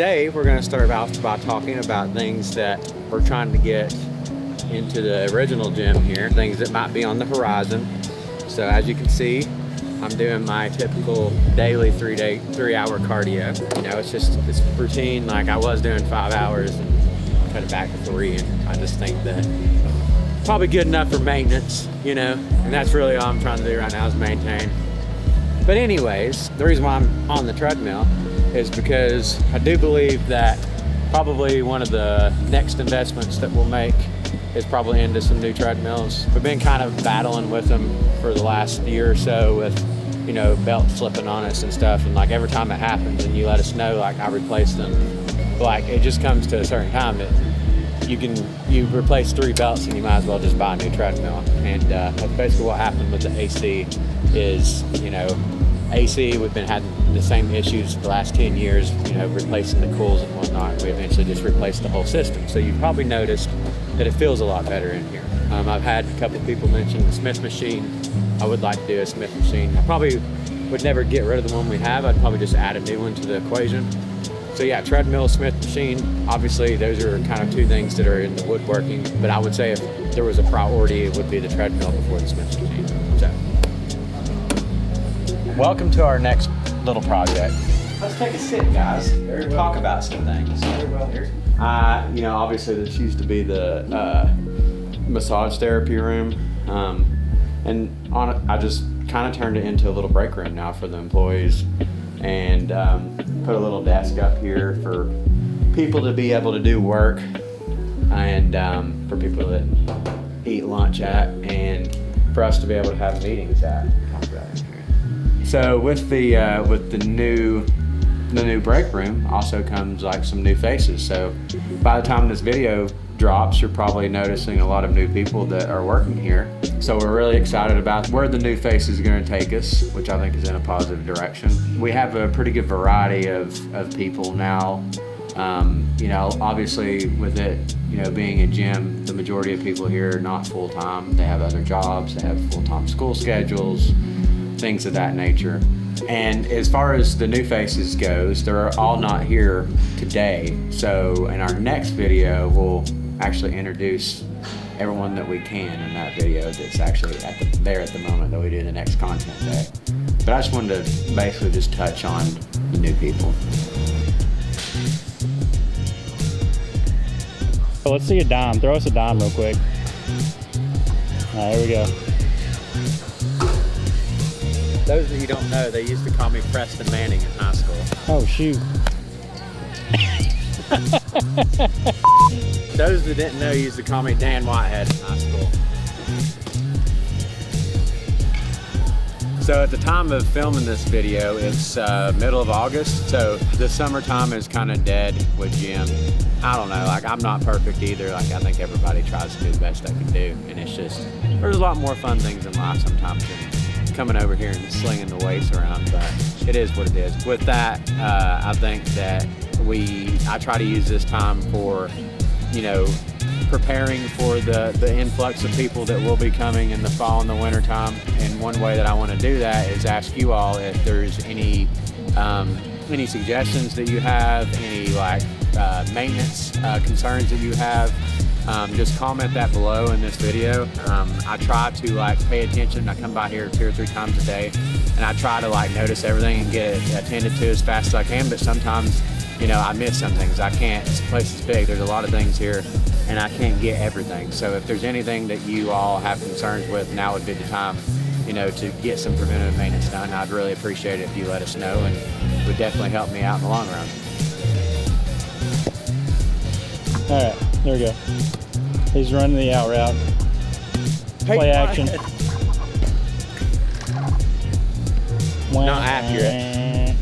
today we're going to start out by talking about things that we're trying to get into the original gym here, things that might be on the horizon. So as you can see, I'm doing my typical daily 3-hour cardio. You know, it's just this routine. Like I was doing 5 hours and cut it back to 3, and I just think that probably good enough for maintenance, you know, and that's really all I'm trying to do right now is maintain. But anyways, the reason why I'm on the treadmill is because I do believe that probably one of the next investments that we'll make is probably into some new treadmills. We've been kind of battling with them for the last year or so with, you know, belts slipping on us and stuff. And like every time it happens and you let us know, like I replace them, like it just comes to a certain time that you replace 3 belts and you might as well just buy a new treadmill. And that's basically what happened with the AC is, you know, AC, we've been having the same issues for the last 10 years, you know, replacing the cools and whatnot. We eventually just replaced the whole system. So you've probably noticed that it feels a lot better in here. I've had a couple of people mention the Smith machine. I would like to do a Smith machine. I probably would never get rid of the one we have. I'd probably just add a new one to the equation. So yeah, treadmill, Smith machine. Obviously those are kind of 2 things that are in the woodworking, but I would say if there was a priority, it would be the treadmill before the Smith machine. So, welcome to our next little project. Let's take a sit, guys. Talk about some things. Very well here. You know, obviously this used to be the massage therapy room, and I just kind of turned it into a little break room now for the employees, and put a little desk up here for people to be able to do work, and for people that eat lunch at, and for us to be able to have meetings at. So with the new break room also comes like some new faces. So by the time this video drops, you're probably noticing a lot of new people that are working here. So we're really excited about where the new faces are going to take us, which I think is in a positive direction. We have a pretty good variety of people now. You know, obviously with it, you know, being a gym, the majority of people here are not full-time. They have other jobs, they have full-time school schedules, things of that nature. And as far as the new faces goes, they're all not here today. So in our next video, we'll actually introduce everyone that we can in that video that's actually there at the moment that we do the next content day. But I just wanted to basically just touch on the new people. So let's see a dime. Throw us a dime real quick. All right, here we go. Those of you who don't know, they used to call me Preston Manning in high school. Oh, shoot. Those that didn't know used to call me Dan Whitehead in high school. So at the time of filming this video, it's middle of August, so the summertime is kind of dead with gym. I don't know, like I'm not perfect either. Like I think everybody tries to do the best they can do, and it's just, there's a lot more fun things in life sometimes than coming over here and slinging the weights around, but it is what it is. With that, I think that I try to use this time for, you know, preparing for the influx of people that will be coming in the fall and the winter time. And one way that I want to do that is ask you all if there's any suggestions that you have, any like maintenance concerns that you have. Just comment that below in this video. I try to like pay attention. I come by here 2 or 3 times a day, and I try to like notice everything and get it attended to as fast as I can. But sometimes, you know, I miss some things. I can't. This place is big. There's a lot of things here, and I can't get everything. So if there's anything that you all have concerns with, now would be the time, you know, to get some preventative maintenance done. I'd really appreciate it if you let us know, and it would definitely help me out in the long run. All right, there we go. He's running the out route. Play action. Not accurate.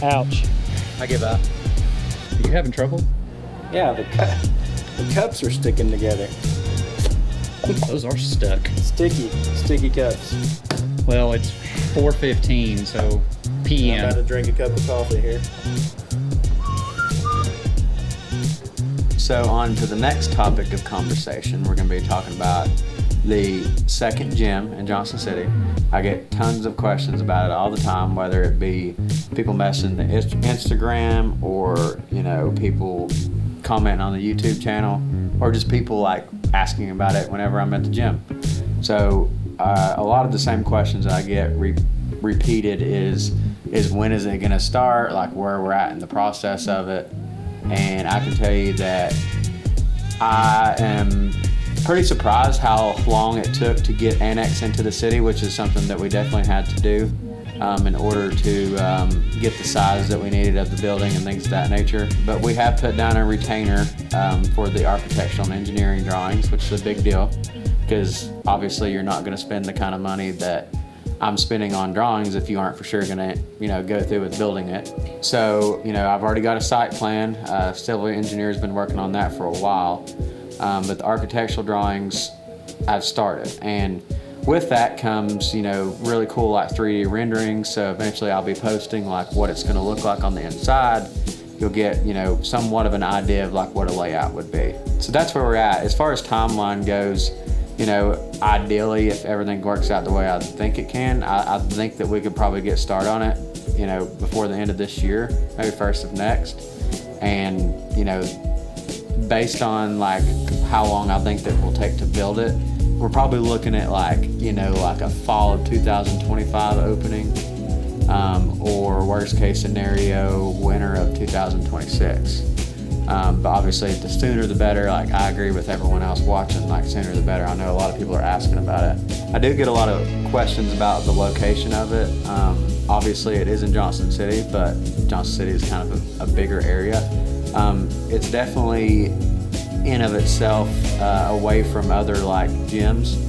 Ouch. I give up. Are you having trouble? Yeah, the cups are sticking together. Those are stuck. Sticky cups. Well, it's 4:15, so PM. I'm about to drink a cup of coffee here. So on to the next topic of conversation. We're going to be talking about the second gym in Johnson City. I get tons of questions about it all the time, whether it be people messaging the Instagram or, you know, people commenting on the YouTube channel, or just people like asking about it whenever I'm at the gym. So a lot of the same questions that I get repeated is when is it gonna start, like where we're at in the process of it. And I can tell you that I am pretty surprised how long it took to get annexed into the city, which is something that we definitely had to do in order to get the size that we needed of the building and things of that nature. But we have put down a retainer for the architectural and engineering drawings, which is a big deal, because obviously you're not going to spend the kind of money that I'm spending on drawings if you aren't for sure going to, you know, go through with building it. So, you know, I've already got a site plan. Civil engineer's been working on that for a while. But the architectural drawings I've started, and with that comes, you know, really cool like 3D renderings. So eventually I'll be posting like what it's going to look like on the inside. You'll get, you know, somewhat of an idea of like what a layout would be. So that's where we're at. As far as timeline goes, you know, ideally, if everything works out the way I think it can, I think that we could probably get started on it, you know, before the end of this year, maybe first of next. And, you know, based on like how long I think that will take to build it, we're probably looking at like, you know, like a fall of 2025 opening, or worst case scenario, winter of 2026. But obviously the sooner the better. Like I agree with everyone else watching, like sooner the better. I know a lot of people are asking about it. I do get a lot of questions about the location of it. Obviously it is in Johnson City, but Johnson City is kind of a bigger area. It's definitely in of itself away from other like gyms.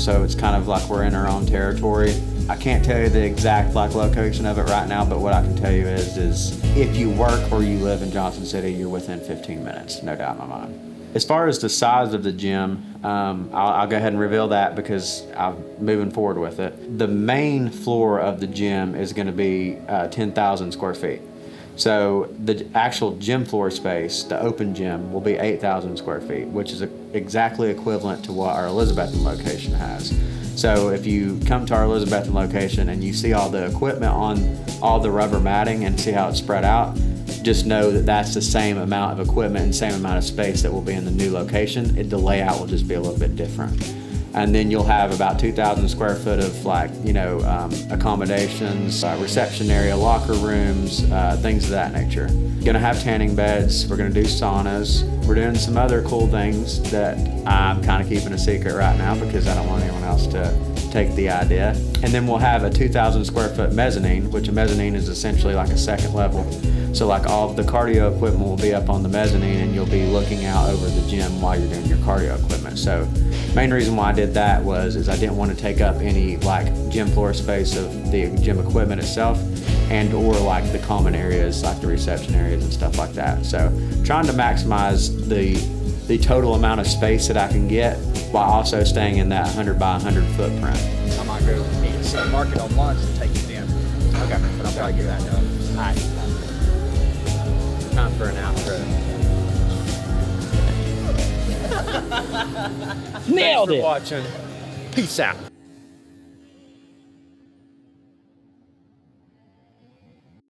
So it's kind of like we're in our own territory. I can't tell you the exact like location of it right now, but what I can tell you is if you work or you live in Johnson City, you're within 15 minutes, no doubt in my mind. As far as the size of the gym, I'll go ahead and reveal that because I'm moving forward with it. The main floor of the gym is going to be 10,000 square feet. So the actual gym floor space, the open gym, will be 8,000 square feet, which is exactly equivalent to what our Elizabethton location has. So if you come to our Elizabethton location and you see all the equipment on all the rubber matting and see how it's spread out, just know that that's the same amount of equipment and same amount of space that will be in the new location. The layout will just be a little bit different. And then you'll have about 2,000 square foot of like, you know, accommodations, reception area, locker rooms, things of that nature. Gonna have tanning beds, we're gonna do saunas. We're doing some other cool things that I'm kind of keeping a secret right now because I don't want anyone else to take the idea. And then we'll have a 2,000 square foot mezzanine, which a mezzanine is essentially like a second level. So like all of the cardio equipment will be up on the mezzanine and you'll be looking out over the gym while you're doing your cardio equipment. So main reason why I did that is I didn't want to take up any like gym floor space of the gym equipment itself and or like the common areas like the reception areas and stuff like that. So trying to maximize the total amount of space that I can get while also staying in that 100 by 100 footprint. I might go meet at City Market on lunch and take you in. Okay, but I'll probably get that done. All right. Time for an outro. Nailed Thanks it. for watching. Peace out.